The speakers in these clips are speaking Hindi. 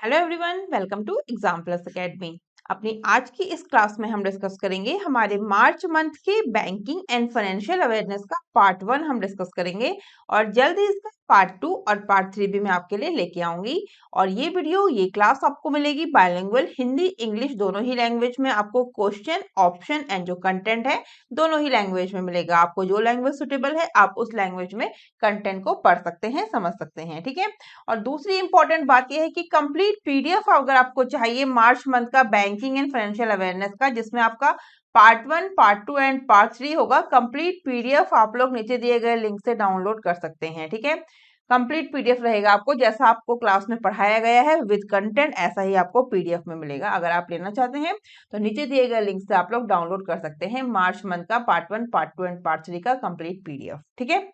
Hello everyone, welcome to exam plus academy. अपनी आज की इस क्लास में हम डिस्कस करेंगे हमारे मार्च मंथ के बैंकिंग एंड फाइनेंशियल अवेयरनेस का पार्ट 1 हम डिस्कस करेंगे और जल्द ही इसका पार्ट 2 और पार्ट 3 भी मैं आपके लिए लेके आऊंगी। और ये क्लास आपको मिलेगी बायलिंगुअल, हिंदी इंग्लिश दोनों ही लैंग्वेज में। आपको क्वेश्चन ऑप्शन एंड जो कंटेंट है दोनों ही लैंग्वेज में मिलेगा। आपको जो लैंग्वेज सुटेबल है आप उस लैंग्वेज में कंटेंट को पढ़ सकते हैं, समझ सकते हैं, ठीक है। और दूसरी इंपॉर्टेंट बात यह है कि कंप्लीट पीडीएफ अगर आपको चाहिए मार्च मंथ का बैंकिंग एंड फाइनेंशियल अवेयरनेस का, जिसमें आपका पार्ट 1, पार्ट 2 एंड पार्ट 3 होगा, कंप्लीट पीडीएफ आप लोग नीचे दिए गए लिंक से डाउनलोड कर सकते हैं, ठीक है। कंप्लीट पीडीएफ रहेगा आपको, जैसा आपको क्लास में पढ़ाया गया है विद कंटेंट ऐसा ही आपको पीडीएफ में मिलेगा। अगर आप लेना चाहते हैं तो नीचे दिए गए लिंक से आप लोग डाउनलोड कर सकते हैं मार्च मंथ का पार्ट 1, पार्ट 2 एंड पार्ट 3 का कंप्लीट पीडीएफ, ठीक है।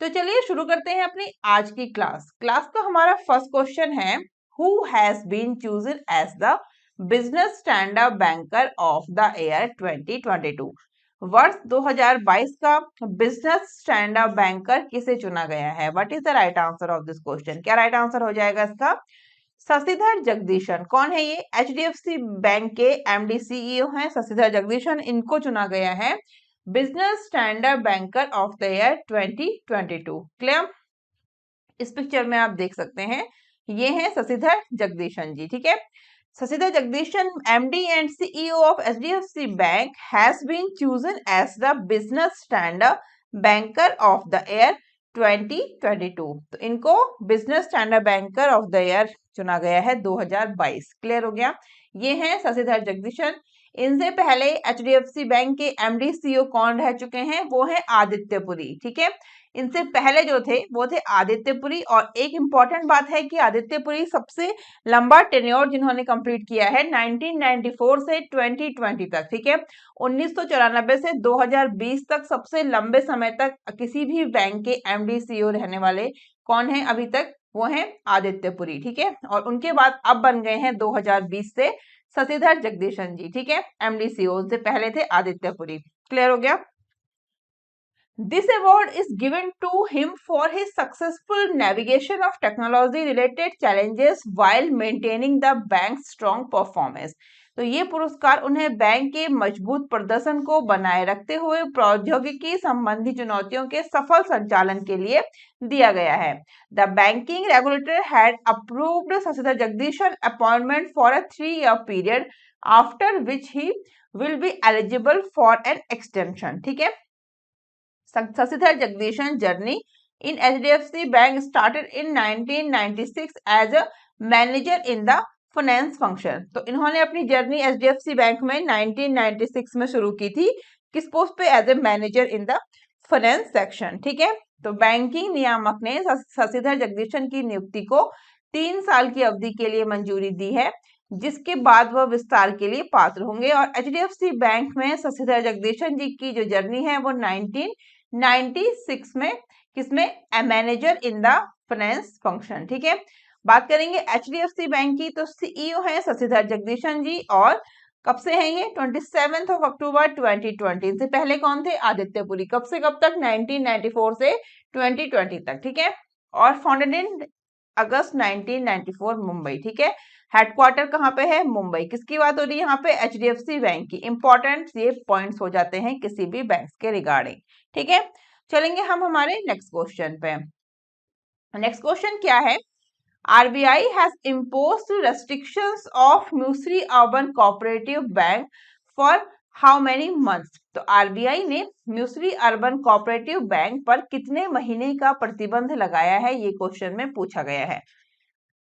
तो चलिए शुरू करते हैं अपनी आज की क्लास। क्लास का हमारा फर्स्ट क्वेश्चन है, who has been chosen as the business standard banker of the year 2022। वर्ष 2022 का बिजनेस स्टैंडर्ड बैंकर किसे चुना गया है? What is the right answer of this question? क्या राइट आंसर हो जाएगा इसका? शशिधर जगदीशन। कौन है ये? एचडीएफसी बैंक के एमडी सीईओ हैं शशिधर जगदीशन, इनको चुना गया है business standard banker of the year 2022। Clear? इस पिक्चर में आप देख सकते हैं, ये है शशिधर जगदीशन जी, ठीक है। Sashidhar Jagdishan MD and CEO of HDFC Bank has been chosen as the business standard banker of the year 2022। तो इनको business standard banker of the year चुना गया है 2022। क्लियर हो गया? ये है शशिधर जगदीशन। इनसे पहले HDFC बैंक के MD CEO कौन रह चुके हैं? वो है आदित्य पुरी, ठीक है। इनसे पहले जो थे वो थे आदित्य पुरी। और एक इंपॉर्टेंट बात है कि आदित्य पुरी सबसे लंबा टेन्योर जिन्होंने कंप्लीट किया है 1994 से 2020 तक, ठीक है। 1994 से 2020 तक सबसे लंबे समय तक किसी भी बैंक के MD CEO रहने वाले कौन है अभी तक? वो है आदित्य पुरी, ठीक है। और उनके बाद अब बन गए हैं 2020 से शशिधर जगदीशन जी, ठीक है। MD CEO से पहले थे आदित्य पुरी। क्लियर हो गया? This award is given to him for his successful navigation of technology-related challenges while maintaining the bank's strong performance। तो ये पुरस्कार उन्हें बैंक के मजबूत प्रदर्शन को बनाए रखते हुए प्रौद्योगिकी संबंधी चुनौतियों के सफल संचालन के लिए दिया गया है। The banking regulator had approved Shashidhar Jagdishan appointment for a 3-year period, after which he will be eligible for an extension। ठीक है। Shashidhar Jagdishan journey in HDFC Bank started in 1996 as a manager in the finance function. तो इन्होंने अपनी जर्नी HDFC बैंक में 1996 में शुरू की थी। किस पोस्ट पे? As a manager in the finance section, ठीक है। तो बैंकिंग नियामक ने शशिधर जगदीशन की नियुक्ति को 3 साल की अवधि के लिए मंजूरी दी है, जिसके बाद वह विस्तार के लिए पात्र होंगे। और HDFC बैंक में शशिधर जगदीशन जी की जो जर्नी है वो 1996 में किसमें? Manager in the finance function, ठीक है। बात करेंगे HDFC बैंक की, तो CEO है शशिधर जगदीशन जी। और कब से हैं ये? 27 अक्टूबर 2020। इनसे पहले कौन थे? आदित्य पुरी। कब से कब तक? 1994 से 2020 तक, ठीक है। और फाउंडेड इन अगस्त 1994 मुंबई, ठीक है। हेडक्वार्टर कहाँ पे है? मुंबई। किसकी बात हो रही है यहाँ पे? HDFC बैंक की। इंपॉर्टेंट ये पॉइंट्स हो जाते हैं किसी भी बैंक के रिगार्डिंग, ठीक है। चलेंगे हम हमारे नेक्स्ट क्वेश्चन पे। नेक्स्ट क्वेश्चन क्या है? RBI has imposed restrictions of Musri Urban Cooperative Bank for how many months? तो RBI ने म्यूसरी अर्बन कोऑपरेटिव बैंक पर कितने महीने का प्रतिबंध लगाया है? ये क्वेश्चन में पूछा गया है।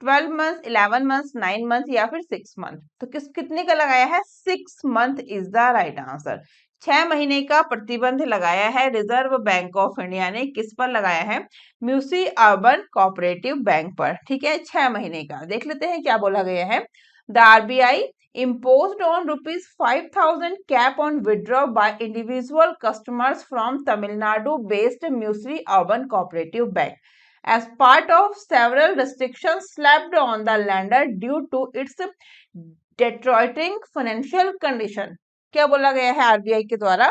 12 मंथ, 11 मंथ, 9 मंथ या फिर 6 मंथ? तो कितने का लगाया है? 6 month is the right answer. 6 महीने का प्रतिबंध लगाया है रिजर्व बैंक ऑफ इंडिया ने। किस पर लगाया है? म्यूसी अर्बन कोऑपरेटिव बैंक पर, ठीक है। 6 महीने का। देख लेते हैं क्या बोला गया है। The RBI imposed on ₹5,000 cap on withdrawal by individual customers from Tamil Nadu based Musri Urban Cooperative Bank as part of several restrictions slapped on the lender due to its deteriorating financial condition। क्या बोला गया है RBI के द्वारा?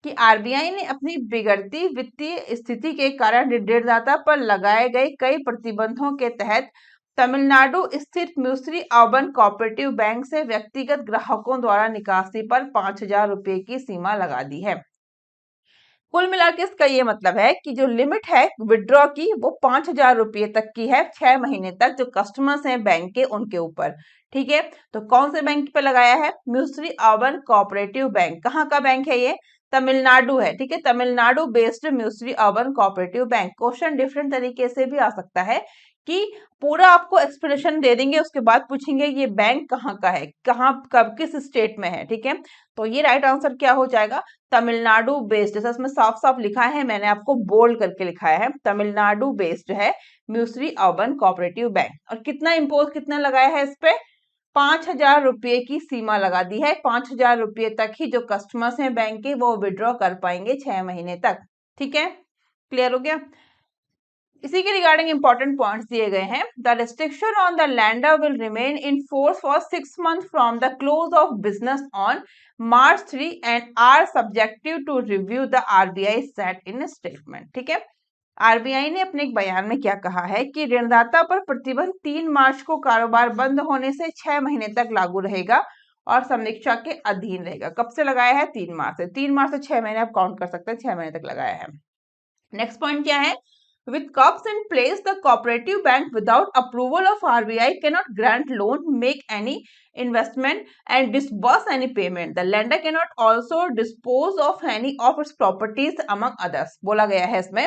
कि RBI ने अपनी बिगड़ती वित्तीय स्थिति के कारण ऋणदाता पर लगाए गए कई प्रतिबंधों के तहत तमिलनाडु स्थित म्यूसरी अर्बन कोऑपरेटिव बैंक से व्यक्तिगत ग्राहकों द्वारा निकासी पर 5,000 रुपए की सीमा लगा दी है। कुल मिला के इसका ये मतलब है कि जो लिमिट है विड्रॉ की वो 5,000 रुपए तक की है 6 महीने तक, जो कस्टमर्स हैं बैंक के उनके ऊपर। ठीक है, तो कौन से बैंक पे लगाया है? Musiri urban cooperative bank. कहाँ का बैंक है ये? तमिलनाडु है। ठीक है, Tamil Nadu based Musiri urban cooperative bank. Question different तरीके से भी आ सकता है कि पूरा आपको एक्सप्लेनेशन दे देंगे, उसके बाद पूछेंगे ये बैंक कहाँ का है, कहाँ कब किस स्टेट में है। ठीक है, तो ये राइट आंसर क्या हो जाएगा? तमिलनाडु बेस्ड। जैसा इसमें साफ साफ लिखा है, मैंने आपको बोल्ड करके लिखाया है, तमिलनाडु बेस्ड है म्यूसरी अर्बन कोऑपरेटिव बैंक। और कितना इम्पोज कितना लगाया है इस पे? 5,000 रुपए की सीमा लगा दी है। 5,000 रुपए तक ही जो कस्टमर्स हैं बैंक के वो विड्रॉ कर पाएंगे 6 महीने तक। ठीक है, क्लियर हो गया? इसी के रिगार्डिंग इंपॉर्टेंट पॉइंट्स दिए गए हैं। The restriction on the lender will remain in force for 6 months from the close of business on March 3 and are subjective to review the RBI said in statement. ठीक है, आरबीआई ने अपने एक बयान में क्या कहा है कि ऋणदाता पर प्रतिबंध 3 मार्च को कारोबार बंद होने से 6 महीने तक लागू रहेगा और समीक्षा के अधीन रहेगा। कब से लगाया है? 3 मार्च से। 3 मार्च से 6 महीने आप काउंट कर सकते हैं, 6 महीने तक लगाया है। नेक्स्ट पॉइंट क्या है? With caps in place, the cooperative bank without approval of RBI cannot grant loan, make any investment and disburse any payment. The lender cannot also dispose of any of its properties among others. बोला गया है इसमें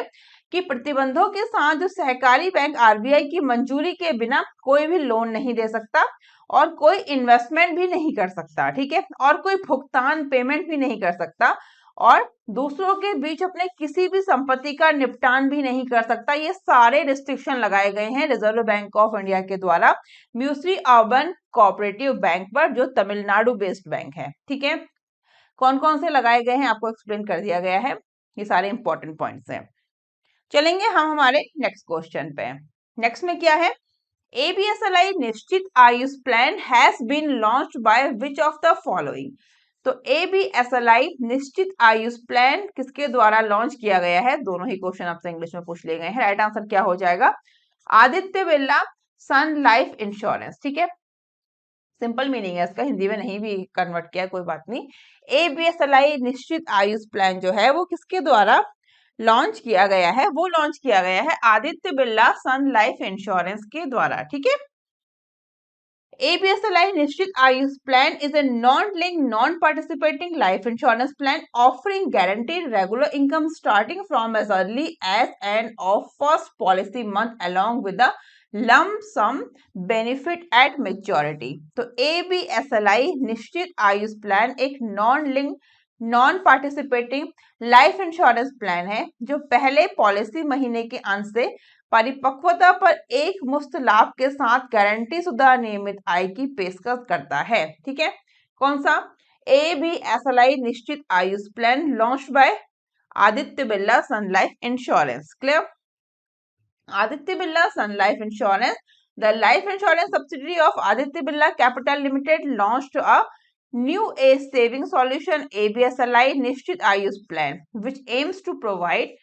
कि प्रतिबंधों के साथ जो सहकारी बैंक आरबीआई की मंजूरी के बिना कोई भी लोन नहीं दे सकता और कोई इन्वेस्टमेंट भी नहीं कर सकता। ठीक है, और कोई भुगतान पेमेंट भी नहीं कर सकता और दूसरों के बीच अपने किसी भी संपत्ति का निपटान भी नहीं कर सकता। ये सारे रिस्ट्रिक्शन लगाए गए हैं रिजर्व बैंक ऑफ इंडिया के द्वारा म्यूसरी अर्बन कोऑपरेटिव बैंक पर, जो तमिलनाडु बेस्ड बैंक है। ठीक है, कौन कौन से लगाए गए हैं आपको एक्सप्लेन कर दिया गया है। ये सारे इंपॉर्टेंट पॉइंट्स हैं। चलेंगे हम हमारे नेक्स्ट क्वेश्चन पे। नेक्स्ट में क्या है? ABSLI Nishchit Aayush plan has been launched by which of the following. तो ABSLI निश्चित आयुष प्लान किसके द्वारा लॉन्च किया गया है? दोनों ही क्वेश्चन आपसे इंग्लिश में पूछ लिए गए हैं। राइट आंसर क्या हो जाएगा? Aditya Birla sun life insurance. ठीक है, सिंपल मीनिंग है इसका, हिंदी में नहीं भी कन्वर्ट किया कोई बात नहीं। ABSLI निश्चित आयुष प्लान जो है वो किसके द्वारा लॉन्च किया गया है? वो लॉन्च किया गया है Aditya Birla sun life insurance के द्वारा। ठीक है, ABSLI Nishchit Aayush plan is a non-linked, non-participating life insurance plan offering guaranteed regular income starting from as early as and of first policy month along with the lump sum benefit at maturity। तो ABSLI निश्चित आयुष प्लान एक non-linked, non participating life insurance plan है जो पहले पॉलिसी महीने के अंत से परिपक्वता पर एक मुफ्त लाभ के साथ गारंटी शुदा नियमित आय की पेशकश करता है। ठीक है, कौन सा? ABSLI Nishchit Aayush plan launch by Aditya Birla sun life insurance. Clear? Aditya Birla sun life insurance, the life insurance subsidiary of Aditya Birla capital limited launched a new age saving solution ABSLI Nishchit Ayush plan which aims to provide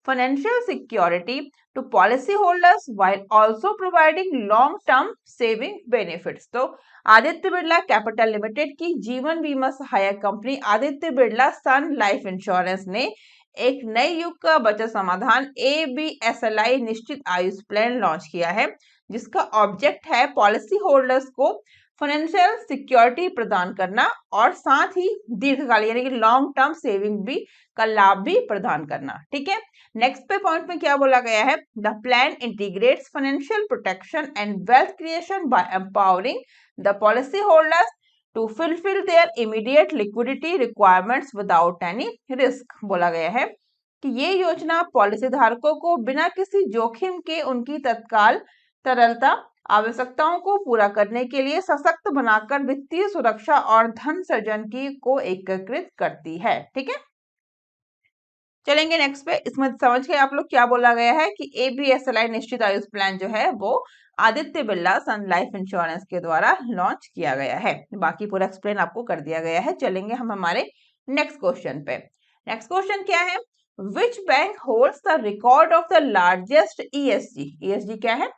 financial security to policy holders while also providing long term saving benefits। तो आदित्य बिरला कैपिटल लिमिटेड की जीवन बीमा सहायक company Aditya Birla sun life insurance ने एक नए युग का बचत समाधान ABSLI Nishchit Aayush plan launch किया है जिसका ऑब्जेक्ट है पॉलिसी होल्डर्स को फाइनेंशियल सिक्योरिटी प्रदान करना और साथ ही दीर्घकाल यानी कि लॉन्ग टर्म सेविंग भी का लाभ भी प्रदान करना। ठीक है, नेक्स्ट पे पॉइंट में क्या बोला गया है? The plan integrates financial protection and wealth creation by empowering the policy holders to fulfil their immediate liquidity requirements without any risk. बोला गया है कि ये योजना पॉलिसी धारकों को बिना किसी जोखिम के उनकी तत्काल तरलता आवश्यकताओं को पूरा करने के लिए सशक्त बनाकर वित्तीय सुरक्षा और धन सृजन की को एकीकृत करती है। ठीक है, चलेंगे नेक्स्ट पे। इसमें समझ गए आप लोग क्या बोला गया है कि ABSLI निश्चित आयुष प्लान जो है वो Aditya Birla sun life insurance के द्वारा लॉन्च किया गया है। बाकी पूरा एक्सप्लेन आपको कर दिया गया है। चलेंगे हम हमारे नेक्स्ट क्वेश्चन पे। नेक्स्ट क्वेश्चन क्या है? Which bank holds the record of the largest ESG? ESG क्या है?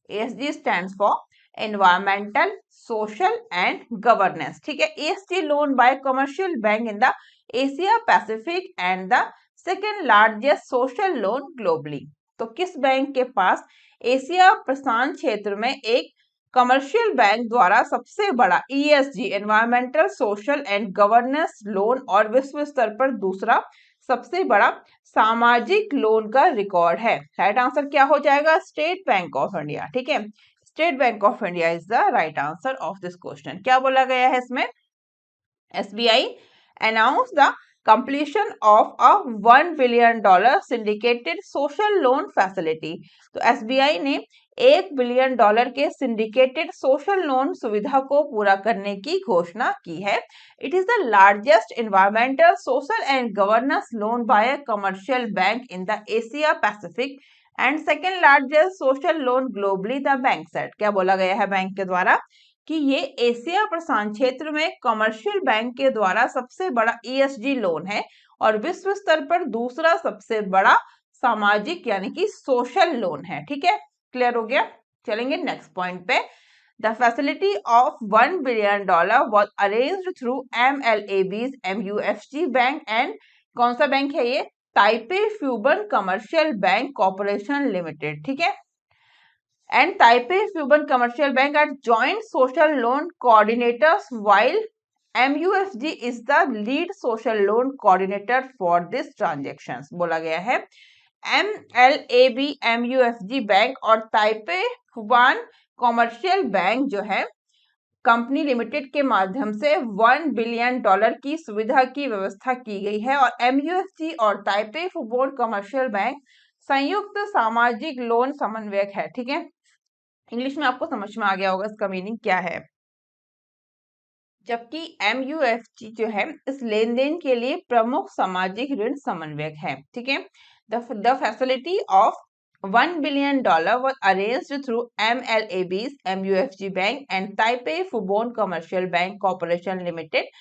ESG stands for environmental, social and governance. ठीक है, ESG loan by commercial bank in the Asia Pacific and the second largest social loan globally. तो किस बैंक के पास एशिया प्रशांत क्षेत्र में एक कमर्शियल बैंक द्वारा सबसे बड़ा ESG environmental, social and governance loan और विश्व स्तर पर दूसरा सबसे बड़ा सामाजिक लोन का रिकॉर्ड है? राइट आंसर क्या हो जाएगा? State bank of India. ठीक है, state bank of India is the right answer of this question. क्या बोला गया है इसमें? SBI announce the completion of a $1 billion syndicated social loan facility। तो SBI ने $1 बिलियन के सिंडिकेटेड सोशल लोन सुविधा को पूरा करने की घोषणा की है। It is the largest environmental, social and governance loan by a commercial bank in the Asia Pacific and second largest social loan globally, the bank set. क्या बोला गया है बैंक के द्वारा? कि ये एशिया प्रशांत क्षेत्र में कमर्शियल बैंक के द्वारा सबसे बड़ा ESG लोन है और विश्व स्तर पर दूसरा सबसे बड़ा सामाजिक यानी कि सोशल लोन है। ठीक है, क्लियर हो गया? चलेंगे नेक्स्ट पॉइंट पे। The facility of $1 billion was arranged through MLAB's MUFG bank and कौन सा बैंक है ये? Taipei Fubon commercial bank corporation limited. ठीक है, and Taipei Fuban Commercial Bank are joint social loan coordinators while MUFG is the lead social loan coordinator for this transactions। बोला गया है MLAB MUFG बैंक और ताइपे फुबान कॉमर्शियल बैंक जो है कंपनी लिमिटेड के माध्यम से $1 बिलियन की सुविधा की व्यवस्था की गई है और MUFG और ताइपे फुबान कमर्शियल बैंक संयुक्त सामाजिक लोन समन्वयक है। ठीक है, इंग्लिश में आपको समझ में आ गया होगा इसका मीनिंग क्या है। जबकि MUFG जो है इस लेन देन के लिए प्रमुख सामाजिक ऋण समन्वयक है। ठीक है, the facility of $1 billion was arranged through MLAB's MUFG Bank and Taipei Fubon Commercial Bank Corporation Limited।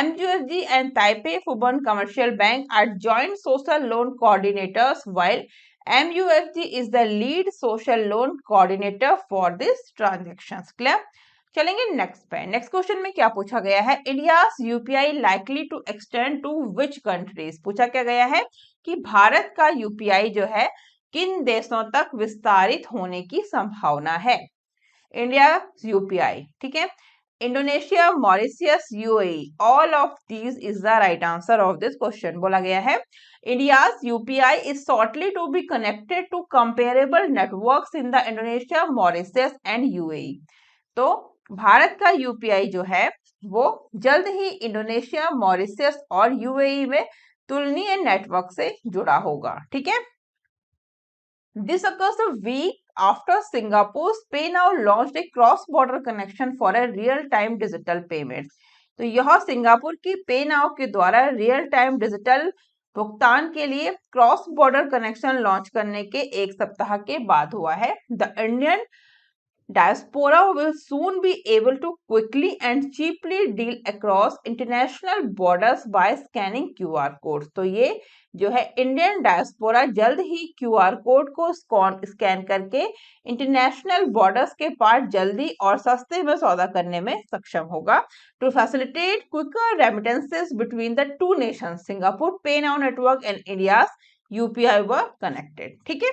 MUFG and Taipei Fubon Commercial Bank are joint social loan coordinators while MUFG is the lead social loan coordinator for this transactions। क्लियर? चलेंगे नेक्स्ट पे। नेक्स्ट क्वेश्चन में क्या पूछा गया है? India's UPI likely to extend to which countries? पूछा क्या गया है कि भारत का UPI जो है किन देशों तक विस्तारित होने की संभावना है? इंडिया UPI, ठीक है, Indonesia, Mauritius, UAE, all of these is the right answer of this question. बोला गया है India's UPI is shortly to be connected to comparable networks in the Indonesia, Mauritius and UAE। तो भारत का UPI जो है वो जल्द ही इंडोनेशिया, मॉरिशियस और UAE में तुलनीय नेटवर्क से जुड़ा होगा। ठीक है, this occurs a week after Singapore's PayNow launched a cross-border connection for a real-time digital payment। तो यह सिंगापुर की PayNow के द्वारा रियल टाइम डिजिटल भुगतान के लिए क्रॉस बॉर्डर कनेक्शन लॉन्च करने के एक सप्ताह के बाद हुआ है। The Indian diaspora will soon be able to quickly and cheaply deal across international borders by scanning QR codes। तो ये जो है इंडियन डायस्पोरा जल्द ही QR कोड को स्कैन करके इंटरनेशनल बॉर्डर्स के पार जल्दी और सस्ते में सौदा करने में सक्षम होगा। To facilitate quicker remittances between the two nations, Singapore PayNow network and India's UPI were connected. ठीक है,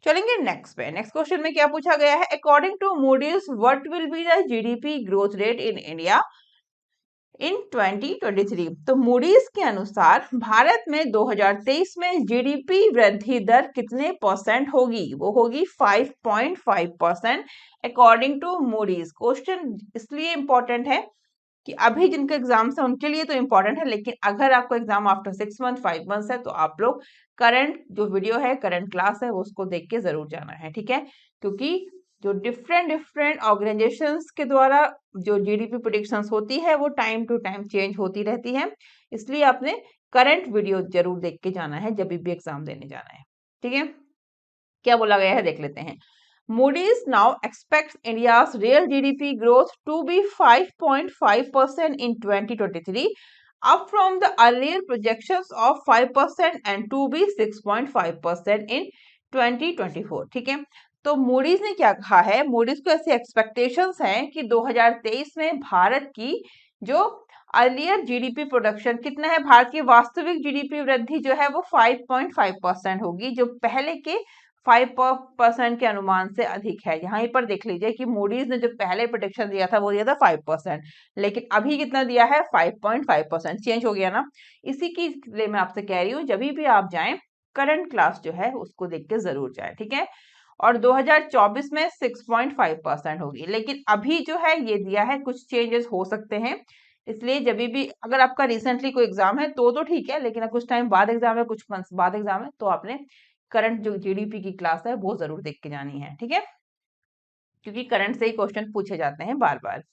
चलेंगे नेक्स्ट पे। नेक्स्ट क्वेश्चन में क्या पूछा गया है? According to Moody's what will be the GDP growth rate in India in 2023? तो मूडीज के अनुसार भारत में 2023 में GDP वृद्धि दर कितने परसेंट होगी? वो होगी 5.5% अकॉर्डिंग टू मूडीज। क्वेश्चन इसलिए इंपॉर्टेंट है कि अभी जिनके एग्जाम्स है उनके लिए तो इंपॉर्टेंट है, लेकिन अगर आपको एग्जाम आफ्टर 6 मंथ 5 मंथ्स है तो आप लोग करंट जो वीडियो है, करंट क्लास है, वो उसको देख के जरूर जाना है। ठीक है, क्योंकि जो डिफरेंट ऑर्गेनाइजेशंस के द्वारा जो GDP प्रेडिक्शंस होती है वो टाइम टू टाइम चेंज होती रहती है, इसलिए आपने करंट वीडियो जरूर देख के जाना है जब भी एग्जाम देने जाना है। ठीक है, क्या बोला गया है देख लेते हैं। Moody's now expects India's real GDP growth to be 5.5% in 2023, up from the earlier projections of 5% and to be 6.5% in 2024। ठीक है, तो मूडीज ने क्या कहा है, मूडीज को ऐसी एक्सपेक्टेशंस हैं कि 2023 में भारत की जो अर्लियर जीडीपी प्रोडक्शन कितना है, भारत की वास्तविक जीडीपी वृद्धि जो है वो 5.5% होगी, जो पहले के 5% के अनुमान से अधिक है। यहाँ पर देख लीजिए कि मूडीज ने जो पहले प्रोडिक्शन दिया था वो दिया था 5%, लेकिन अभी कितना दिया है 5.5%, चेंज हो गया ना। इसी के लिए मैं आपसे कह रही हूँ जब भी आप जाएं करंट क्लास जो है उसको देख के जरूर जाए, ठीक है। और 2024 में 6.5% होगी, लेकिन अभी जो है ये दिया है, कुछ चेंजेस हो सकते हैं। इसलिए जब भी अगर आपका रिसेंटली कोई एग्जाम है तो ठीक है, लेकिन कुछ टाइम बाद एग्जाम है, कुछ मंथ्स बाद एग्जाम है, तो आपने करंट जो जीडीपी की क्लास है वो जरूर देख के जानी है, ठीक है, क्योंकि करंट से ही क्वेश्चन पूछे जाते हैं बार बार।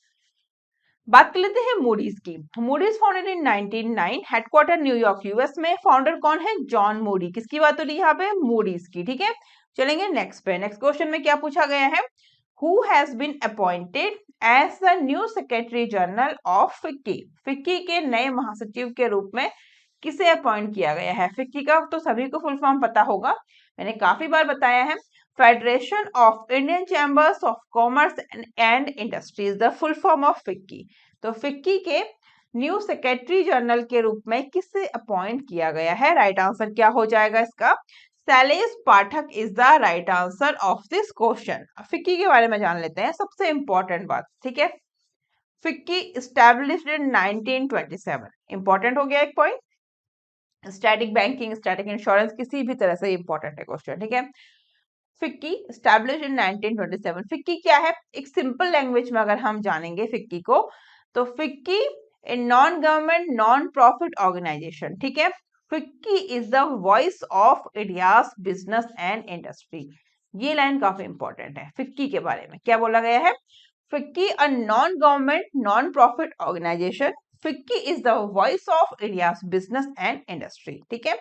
बात कर लेते हैं मूडीज की। Moody's founded in 1909, headquarter New York US में। फाउंडर कौन है, जॉन मूडी। किसकी बात हो रही है यहाँ पे, मूडीज की, ठीक है। चलेंगे नेक्स्ट पे। नेक्स्ट क्वेश्चन में क्या पूछा गया है, who has been appointed as the new secretary general of FICCI. FICCI के नए महासचिव के रूप में किसे अपॉइंट किया गया है। फिक्की का तो सभी को फुल फॉर्म पता होगा, मैंने काफी बार बताया है, federation of Indian chambers of commerce and industries, the full form of FICCI. तो फिक्की के न्यू सेक्रेटरी जनरल के रूप में किसे अपॉइंट किया गया है। राइट आंसर क्या हो जाएगा इसका, Shailesh Pathak is the right answer of this question. FICCI के बारे में जान लेते हैं, सबसे इंपॉर्टेंट बात, ठीक है। फिक्की स्टैब्लिश्ड इन 1927, इंपॉर्टेंट हो गया एक point. Static banking, static insurance, किसी भी तरह से इंपॉर्टेंट है क्वेश्चन, ठीक है। FICCI establish in 1927। फिक्की क्या है, एक सिंपल लैंग्वेज में अगर हम जानेंगे फिक्की को, तो FICCI a non government non profit organisation, ठीक है। FICCI is the voice of India's business and industry. ये लाइन काफी इंपॉर्टेंट है। फिक्की के बारे में क्या बोला गया है, FICCI a non government non profit organisation, FICCI is the voice of India's business and industry, ठीक है।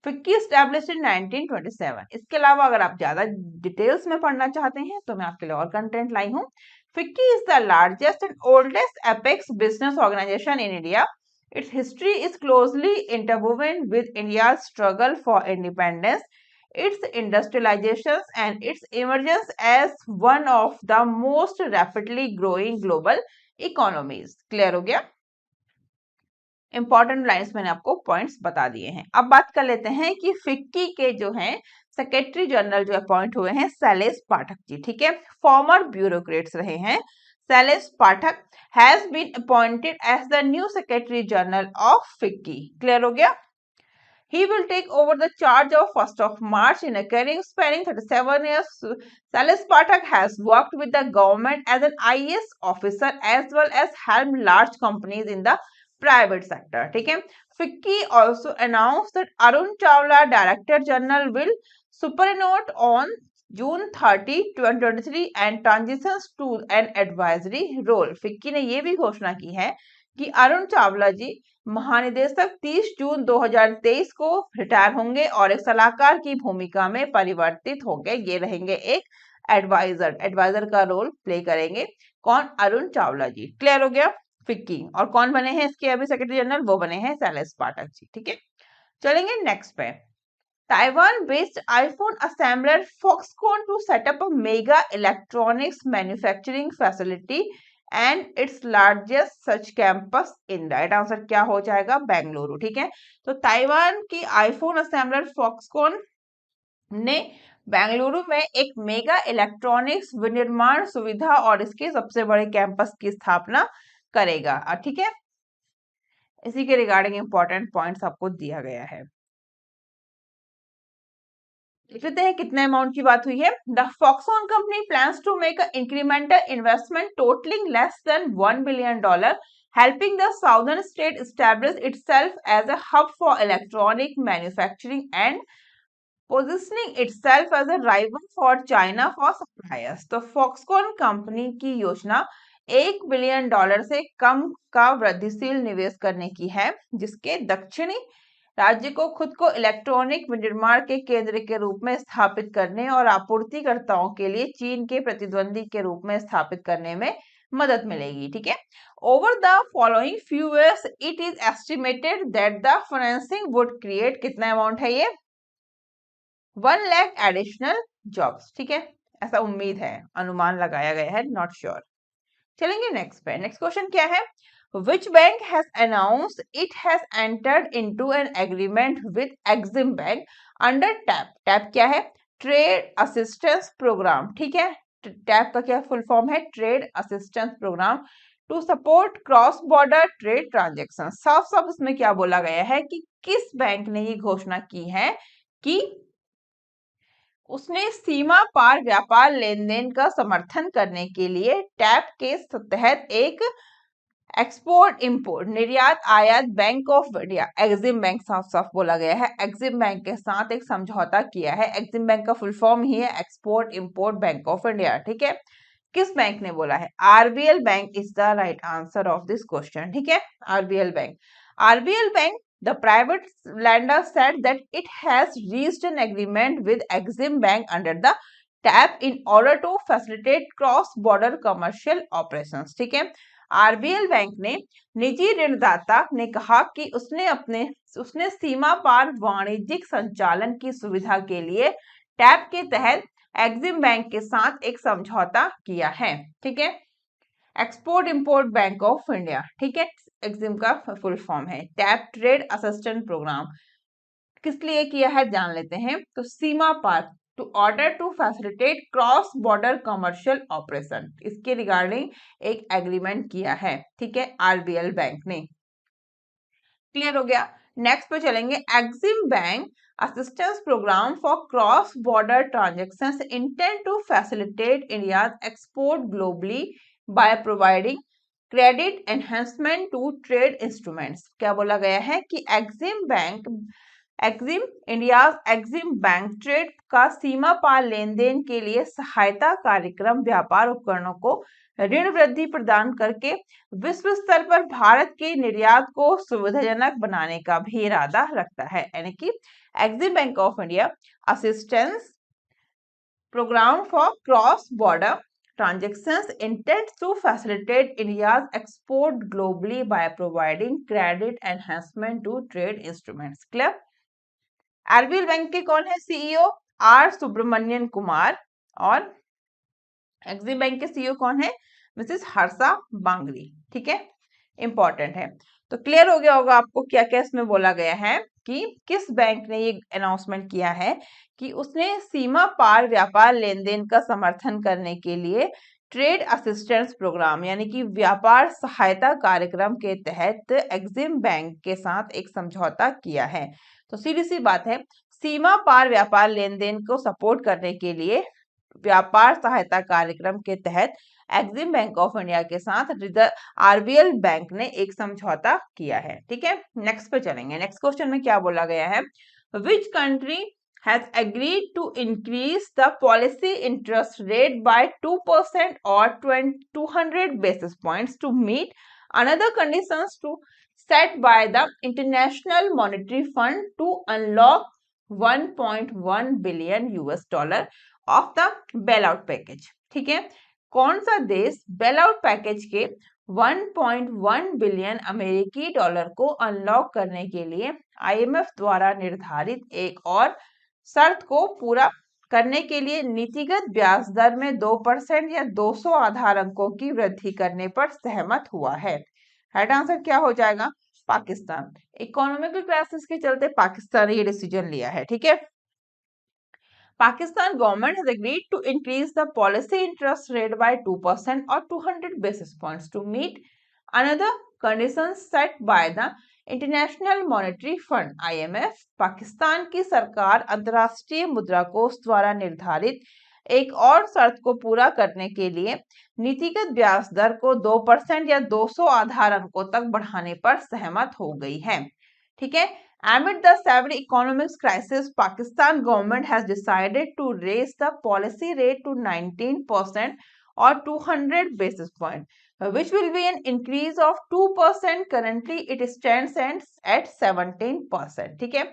FICCI established in 1927। इसके अलावा अगर आप ज्यादा डिटेल्स में पढ़ना चाहते हैं तो मैं आपके लिए और कंटेंट लाई हूँ। FICCI is the largest and oldest apex business organisation in India. Its history is closely interwoven with India's struggle for independence, its industrialization, and its emergence as one of the most rapidly growing global economies. Clear हो गया? इंपॉर्टेंट लाइंस मैंने आपको पॉइंट्स बता दिए हैं। अब बात कर लेते हैं कि फिक्की के जो हैं सेक्रेटरी जनरल जो अपॉइंट हुए हैं, शैलेश पाठक जी, ठीक है, फॉर्मर ब्यूरोक्रेट्स रहे हैं। Shailesh Pathak has been appointed as the new secretary general of FICCI. Clear हो गया? He will take over the charge of 1st of March in a career spanning 37 years. Shailesh Pathak has worked with the government as an IAS officer as well as helmed large companies in the private sector. ठीक है. FICCI also announced that Arun Chawla, Director General, will superannuate on June 30, 2023 and transitions to an advisory role. FICCI ने ये भी घोषणा की है कि अरुण चावला जी महानिदेशक 30 जून 2023 को रिटायर होंगे और एक सलाहकार की भूमिका में परिवर्तित होंगे। ये रहेंगे एक एडवाइजर का रोल प्ले करेंगे। कौन, अरुण चावला जी। क्लियर हो गया? फिक्की। और कौन बने हैं इसके अभी सेक्रेटरी जनरल, वो बने हैं शैलेश पाठक जी, ठीक है। चलेंगे नेक्स्ट पे। Taiwan based iPhone assembler Foxconn to set up a mega electronics manufacturing facility and its largest such campus in right answer क्या हो जाएगा, बेंगलुरु, ठीक है। तो ताइवान की आईफोन असेंबलर फॉक्सकॉन ने बेंगलुरु में एक मेगा इलेक्ट्रॉनिक्स विनिर्माण सुविधा और इसके सबसे बड़े कैंपस की स्थापना करेगा, ठीक है। इसी के रिगार्डिंग इंपॉर्टेंट पॉइंट्स आपको दिया गया है। लिख लेते हैं कितने अमाउंट की बात हुई है। The Foxconn company plans to make a incremental investment totalling less than $1 billion, helping the southern state establish itself as a hub for electronic manufacturing and positioning itself as a rival for China for suppliers. तो फॉक्सकॉन कंपनी की योजना $1 बिलियन से कम का वृद्धिशील निवेश करने की है, जिसके दक्षिणी राज्य को खुद को इलेक्ट्रॉनिक विनिर्माण के केंद्र के रूप में स्थापित करने और आपूर्तिकर्ताओं के लिए चीन के प्रतिद्वंदी के रूप में स्थापित करने में मदद मिलेगी, ठीक है। Over the following few years it is estimated that the financing would create, कितना अमाउंट है ये, 1 लाख एडिशनल जॉब्स, ठीक है। ऐसा उम्मीद है, अनुमान लगाया गया है, नॉट श्योर। चलेंगे नेक्स्ट पे। नेक्स्ट क्वेश्चन क्या है? Which bank has announced it has entered into an agreement with Exim bank under TAP. TAP क्या है? Trade assistance programme. ठीक है, टैप का क्या फुल फॉर्म है? Trade assistance programme to support cross border trade transaction. साफ साफ इसमें क्या बोला गया है कि किस बैंक ने ये घोषणा की है कि उसने सीमा पार व्यापार लेन देन का समर्थन करने के लिए टैप के तहत एक एक्सपोर्ट इंपोर्ट निर्यात आयात bank of India Exim bank, साफ साफ बोला गया है, एक्सिम बैंक के साथ एक समझौता किया है। एक्सिम बैंक का फुल फॉर्म ही है export import bank of India. ठीक है, किस बैंक ने बोला है? RBL bank is the right answer of this question. ठीक है, RBL bank. RBL bank, the private lender said that it has reached an agreement with Exim Bank under the TAP in order to facilitate cross-border commercial operations। ठीक है, आरबीएल बैंक ने निजी ऋणदाता ने कहा कि उसने सीमा पार वाणिज्यिक संचालन की सुविधा के लिए टैप के तहत एक्सिम बैंक के साथ एक समझौता किया है। ठीक है, export import bank of India. ठीक है, एक्सिम का फुल फॉर्म है टैप ट्रेड असिस्टेंट प्रोग्राम। किस लिए किया है जान लेते हैं। तो सीमा पार, to order to facilitate cross border commercial operation, इसके रिगार्डिंग एक एग्रीमेंट किया है। ठीक है, आरबीएल बैंक ने। क्लियर हो गया। नेक्स्ट पे चलेंगे। Exim bank assistance programme for cross border transactions intend to facilitate India's export globally by providing credit enhancement to trade instruments. क्या बोला गया है कि एक्सिम बैंक ट्रेड का सीमा पार लेन देन के लिए सहायता कार्यक्रम व्यापार उपकरणों को ऋण वृद्धि प्रदान करके विश्व स्तर पर भारत के निर्यात को सुविधाजनक बनाने का भी इरादा रखता है। यानी कि Exim bank of India assistance programme for cross border transactions intended to facilitate India's export globally by providing credit enhancement to trade instruments। Clear? RBL bank के कौन है सीईओ? आर सुब्रमण्यन कुमार। और एक्सिम बैंक के सीईओ कौन है? मिसेस हर्षा बांगरी। ठीक है, इंपॉर्टेंट है। तो क्लियर हो गया होगा आपको क्या क्या इसमें बोला गया है कि किस बैंक ने ये अनाउंसमेंट किया है कि उसने सीमा पार व्यापार लेन देन का समर्थन करने के लिए ट्रेड असिस्टेंस प्रोग्राम यानी कि व्यापार सहायता कार्यक्रम के तहत एक्सिम बैंक के साथ एक समझौता किया है। तो सीधी सी बात है, सीमा पार व्यापार लेन देन को सपोर्ट करने के लिए व्यापार सहायता कार्यक्रम के तहत एक्सिम बैंक ऑफ इंडिया के साथ आरबीएल बैंक ने एक समझौता किया है। ठीक है, नेक्स्ट पे चलेंगे। नेक्स्ट क्वेश्चन में क्या बोला गया है? Which country has agreed to increase the policy interest rate by 2% or 200 basis points to meet another conditions to set by the International Monetary Fund to unlock 1.1 billion US dollar of the bail out package. ठीक है, कौन सा देश बेल आउट पैकेज के 1.1 बिलियन अमेरिकी डॉलर को अनलॉक करने के लिए आईएमएफ द्वारा निर्धारित एक और शर्त को पूरा करने के लिए नीतिगत ब्याज दर में 2% या 200 आधार अंकों की वृद्धि करने पर सहमत हुआ है? राइट आंसर क्या हो जाएगा? पाकिस्तान। इकोनॉमिकल क्राइसिस के चलते पाकिस्तान ने ये डिसीजन लिया है। ठीक है, Pakistan government has agreed to increase the policy interest rate by 2% or 200 basis points to meet another conditions set by the international monetary fund IMF। Pakistan की सरकार अंतर्राष्ट्रीय मुद्रा कोष द्वारा निर्धारित एक और शर्त को पूरा करने के लिए नीतिगत ब्याज दर को 2% या 200 आधार अंकों तक बढ़ाने पर सहमत हो गई है। ठीक है, amid the severe economic crisis, Pakistan government has decided to raise the policy rate to 19% or 200 basis point, which will be an increase of 2%. Currently, it stands at 17%. ठीक है,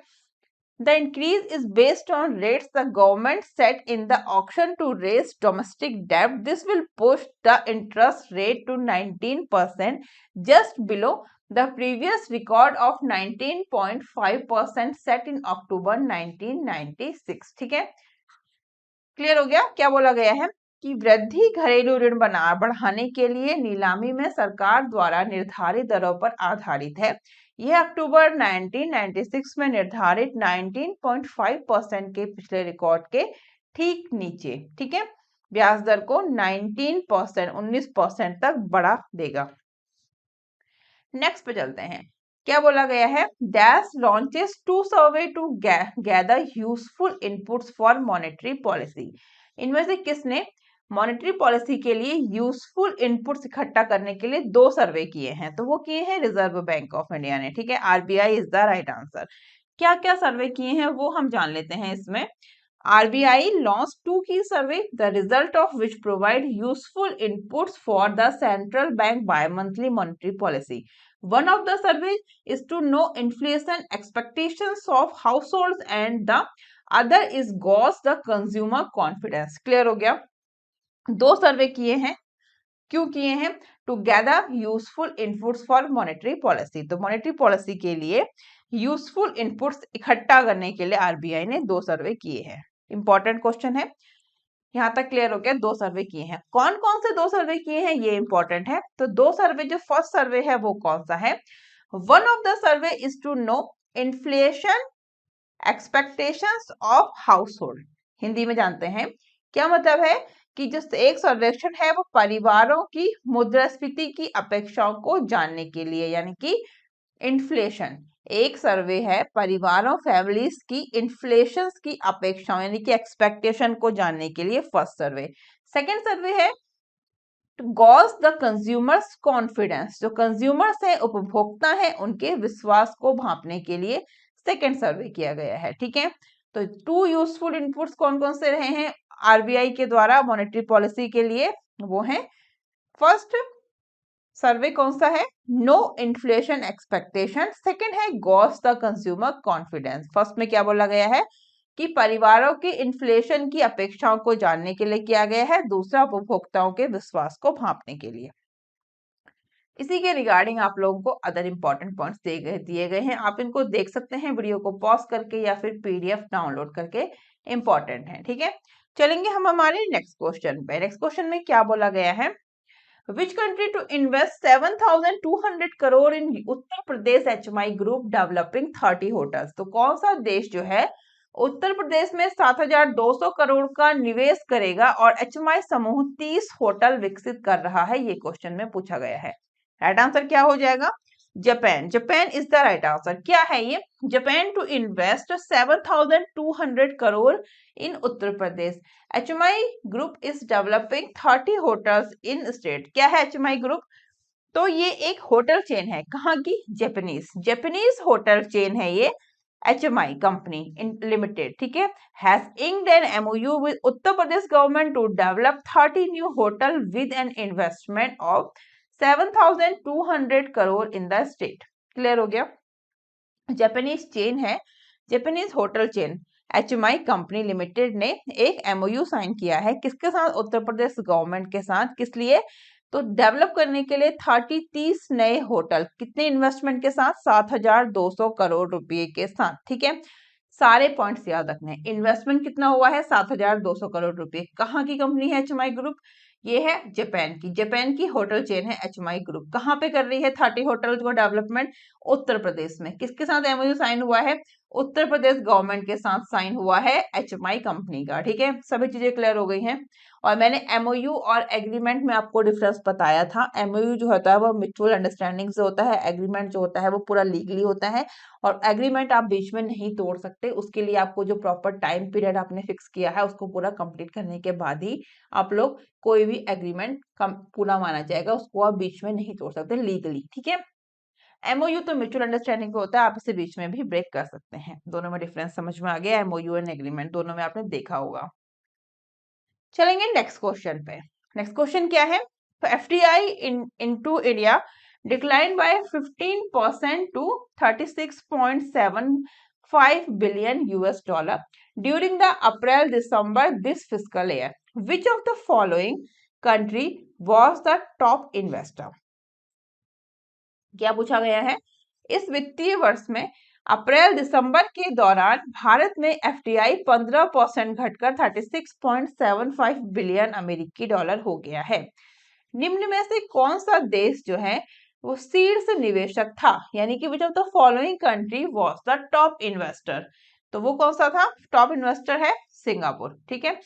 the increase is based on rates the government set in the auction to raise domestic debt. This will push the interest rate to 19%, just below the previous record of 19.5% set in October 1996। ठीक है, क्लियर हो गया? क्या बोला गया है कि वृद्धि घरेलू ऋण बढ़ाने के लिए नीलामी में सरकार द्वारा निर्धारित दरों पर आधारित है। यह अक्टूबर 1996 में निर्धारित 19.5% के पिछले रिकॉर्ड के ठीक नीचे, ठीक है, ब्याज दर को 19% तक बढ़ा देगा। नेक्स्ट पे चलते हैं। क्या बोला गया है? Dash launches two survey to gather useful inputs for monetary policy. इनमें से किसने मॉनेटरी पॉलिसी के लिए यूजफुल इनपुट्स इकट्ठा करने के लिए 2 सर्वे किए हैं? तो वो किए हैं रिजर्व बैंक ऑफ इंडिया ने, ठीक है, RBI is the right answer. क्या क्या सर्वे किए हैं वो हम जान लेते हैं इसमें। RBI launched 2 key survey, the result of which provide useful inputs for the central bank bi-monthly monetary policy. One of the surveys is to know inflation expectations of households and the other is gauge the consumer confidence. Clear हो गया? 2 सर्वे किए हैं, क्यों किए हैं? To gather useful inputs for monetary policy. तो मॉनेटरी पॉलिसी के लिए यूजफुल इनपुट्स इकट्ठा करने के लिए आरबीआई ने 2 सर्वे किए हैं। इंपॉर्टेंट क्वेश्चन है, यहाँ तक क्लियर हो गया? 2 सर्वे किए हैं। कौन कौन से 2 सर्वे किए हैं ये इंपॉर्टेंट है। तो 2 सर्वे, जो फर्स्ट सर्वे है वो कौन सा है? One of the survey is to know inflation expectations of household. Hindi में जानते हैं क्या मतलब है कि जो एक सर्वेक्षण है वो परिवारों की मुद्रास्फीति की अपेक्षाओं को जानने के लिए, यानी कि इन्फ्लेशन। एक सर्वे है परिवारों फैमिलीज की इन्फ्लेशन की अपेक्षाओं यानी कि एक्सपेक्टेशन को जानने के लिए, फर्स्ट सर्वे। सेकेंड सर्वे है गॉज द कंज्यूमर्स कॉन्फिडेंस। जो कंज्यूमर्स है, उपभोक्ता है, उनके विश्वास को भांपने के लिए सेकेंड सर्वे किया गया है, ठीक है। तो 2 यूजफुल इनपुट्स कौन कौन से रहे हैं आरबीआई के द्वारा मॉनेटरी पॉलिसी के लिए? वो है फर्स्ट सर्वे कौन सा है? Know inflation expectation. सेकेंड है gauge the consumer confidence. First में क्या बोला गया है कि परिवारों की इन्फ्लेशन की अपेक्षाओं को जानने के लिए किया गया है, दूसरा उपभोक्ताओं के विश्वास को भांपने के लिए। इसी के रिगार्डिंग आप लोगों को अदर इंपॉर्टेंट पॉइंट्स दिए गए हैं, आप इनको देख सकते हैं वीडियो को पॉज करके या फिर पीडीएफ डाउनलोड करके, इंपॉर्टेंट है, ठीक है। चलेंगे हम हमारे नेक्स्ट क्वेश्चन पे। नेक्स्ट क्वेश्चन में क्या बोला गया है? Which country to invest 7,200 crore in Uttar Pradesh HMI group developing 30 hotels. तो कौन सा देश जो है उत्तर प्रदेश में 7,200 करोड़ का निवेश करेगा और HMI समूह 30 होटल विकसित कर रहा है? ये क्वेश्चन में पूछा गया है। राइट आंसर क्या हो जाएगा? Japan. Japan is the right answer. क्या है ये? Japan to invest 7,200 crore in Uttar Pradesh. HMI group is developing 30 hotels in state. क्या है HMI ग्रुप? तो ये एक होटल चेन है, कहाँ की? जापानीज होटल चेन है ये, HMI कंपनी लिमिटेड, ठीक है। Has inked an MOU with Uttar Pradesh government to develop 30 new hotel with an investment of 7,200 crore in the state. Clear हो गया? जापानीज चेन है, Japanese hotel chain HMI company limited ने एक MOU साइन किया है, किसके साथ? उत्तर प्रदेश गवर्नमेंट के साथ। किस लिए? तो डेवलप करने के लिए 30 नए होटल, कितने इन्वेस्टमेंट के साथ? 7,200 करोड़ रुपए के साथ, ठीक है। सारे पॉइंट्स याद रखने हैं। इन्वेस्टमेंट कितना हुआ है? 7,200 करोड़ रुपए। कहाँ की कंपनी है HMI ग्रुप? ये है जापान की होटल चेन है HMI ग्रुप। कहाँ पे कर रही है 30 होटल को डेवलपमेंट? उत्तर प्रदेश में। किसके साथ MOU साइन हुआ है? उत्तर प्रदेश गवर्नमेंट के साथ साइन हुआ है HMI कंपनी का, ठीक है। सभी चीजें क्लियर हो गई हैं। और मैंने MOU और एग्रीमेंट में आपको डिफरेंस बताया था। MOU जो होता है वो म्यूचुअल अंडरस्टैंडिंग से होता है, एग्रीमेंट जो होता है वो पूरा लीगली होता है। और एग्रीमेंट आप बीच में नहीं तोड़ सकते, उसके लिए आपको जो प्रॉपर टाइम पीरियड आपने फिक्स किया है उसको पूरा कंप्लीट करने के बाद ही आप लोग कोई भी एग्रीमेंट पूरा माना जाएगा, उसको आप बीच में नहीं तोड़ सकते लीगली, ठीक है। MOU तो म्यूचुअल अंडरस्टैंडिंग को होता है, आप इसे बीच में भी ब्रेक कर सकते हैं। दोनों में डिफरेंस समझ में आ गया? MOU एंड एग्रीमेंट दोनों में आपने देखा होगा। चलेंगे नेक्स्ट क्वेश्चन पे। नेक्स्ट क्वेश्चन क्या है? FDI into India declined by 15% to 36.75 billion US dollar during the April-December this fiscal year. Which of the following country was the top investor? क्या पूछा गया है? इस वित्तीय वर्ष में अप्रैल दिसंबर के दौरान भारत में एफडीआई 15% घटकर 36.75 बिलियन अमेरिकी डॉलर हो गया है। निम्न में से कौन सा देश जो है वो शीर्ष निवेशक था, यानी कि विच of the following country was the top investor. तो वो कौन सा था? टॉप इन्वेस्टर है सिंगापुर। ठीक है,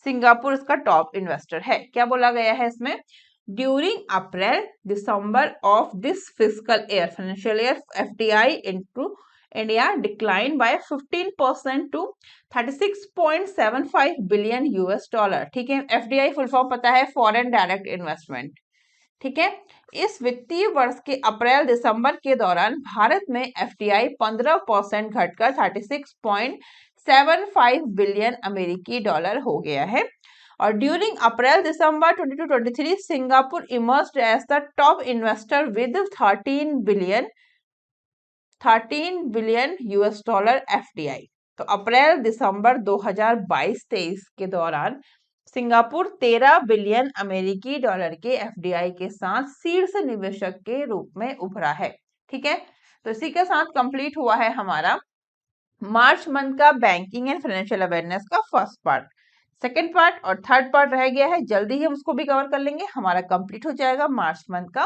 सिंगापुर इसका टॉप इन्वेस्टर है। क्या बोला गया है इसमें? During April December of this physical year financial year FDI into India decline by 15% to 36.75 billion US dollar. ठीक है, एफडीआई फुल फॉर्म पता है, फॉरेन डायरेक्ट इन्वेस्टमेंट। ठीक है, इस वित्तीय वर्ष के अप्रैल दिसंबर के दौरान भारत में एफडीआई 15% घटकर 36.75 बिलियन अमेरिकी डॉलर हो गया है। और during April December 2023 Singapore emerged as the top investor with 13 billion US dollar FDI. तो अप्रैल दिसंबर 2022-23 के दौरान सिंगापुर 13 बिलियन अमेरिकी डॉलर के एफडीआई के साथ शीर्ष निवेशक के रूप में उभरा है। ठीक है, तो इसी के साथ कंप्लीट हुआ है हमारा मार्च मंथ का बैंकिंग एंड फाइनेंशियल अवेयरनेस का फर्स्ट पार्ट। सेकेंड पार्ट और थर्ड पार्ट रह गया है, जल्दी ही हम उसको भी कवर कर लेंगे। हमारा कंप्लीट हो जाएगा मार्च मंथ का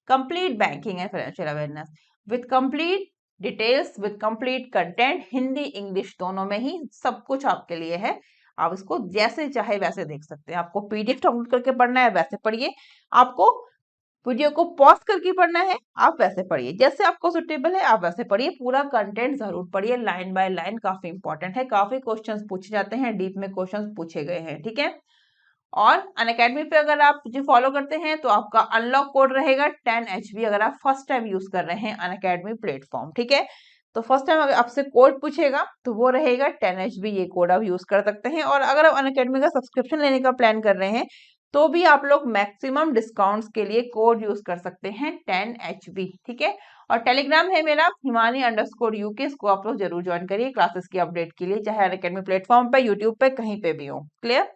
complete banking and financial awareness with complete details, with complete content, Hindi English दोनों में ही सब कुछ आपके लिए है। आप इसको जैसे चाहे वैसे देख सकते हैं। आपको पीडीएफ डाउनलोड करके पढ़ना है वैसे पढ़िए, आपको वीडियो को पॉज करके पढ़ना है आप वैसे पढ़िए, जैसे आपको सुटेबल है आप वैसे पढ़िए। पूरा कंटेंट जरूर पढ़िए, लाइन बाय लाइन, काफी इंपॉर्टेंट है। काफी क्वेश्चंस पूछे जाते हैं, डीप में क्वेश्चंस पूछे गए हैं। ठीक है, और अनअकैडमी पे अगर आप मुझे फॉलो करते हैं तो आपका अनलॉक कोड रहेगा 10HB अगर आप फर्स्ट टाइम यूज कर रहे हैं अनअकैडमी प्लेटफॉर्म। ठीक है, तो फर्स्ट टाइम अगर आपसे कोड पूछेगा तो वो रहेगा 10HB, ये कोड आप यूज कर सकते हैं। और अगर आप अनअकैडमी का सब्सक्रिप्शन लेने का प्लान कर रहे हैं तो भी आप लोग मैक्सिमम डिस्काउंट्स के लिए कोड यूज कर सकते हैं 10HB। ठीक है, और टेलीग्राम है मेरा हिमानी_UK, इसको आप लोग जरूर ज्वाइन करिए क्लासेस की अपडेट के लिए, चाहे अनअकैडमी प्लेटफॉर्म पे, यूट्यूब पे, कहीं पे भी हो। क्लियर?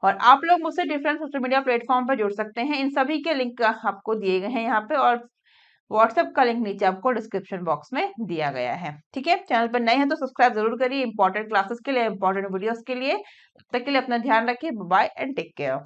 और आप लोग मुझसे डिफरेंट सोशल मीडिया प्लेटफॉर्म पर जुड़ सकते हैं। इन सभी के लिंक आपको दिए गए हैं यहाँ पे, और व्हाट्सएप का लिंक नीचे आपको डिस्क्रिप्शन बॉक्स में दिया गया है। ठीक है, चैनल पर नए हैं तो सब्सक्राइब जरूर करिए इंपॉर्टेंट क्लासेस के लिए, इंपॉर्टेंट वीडियोस के लिए। तब तक के लिए अपना ध्यान रखिए। Bye and take care.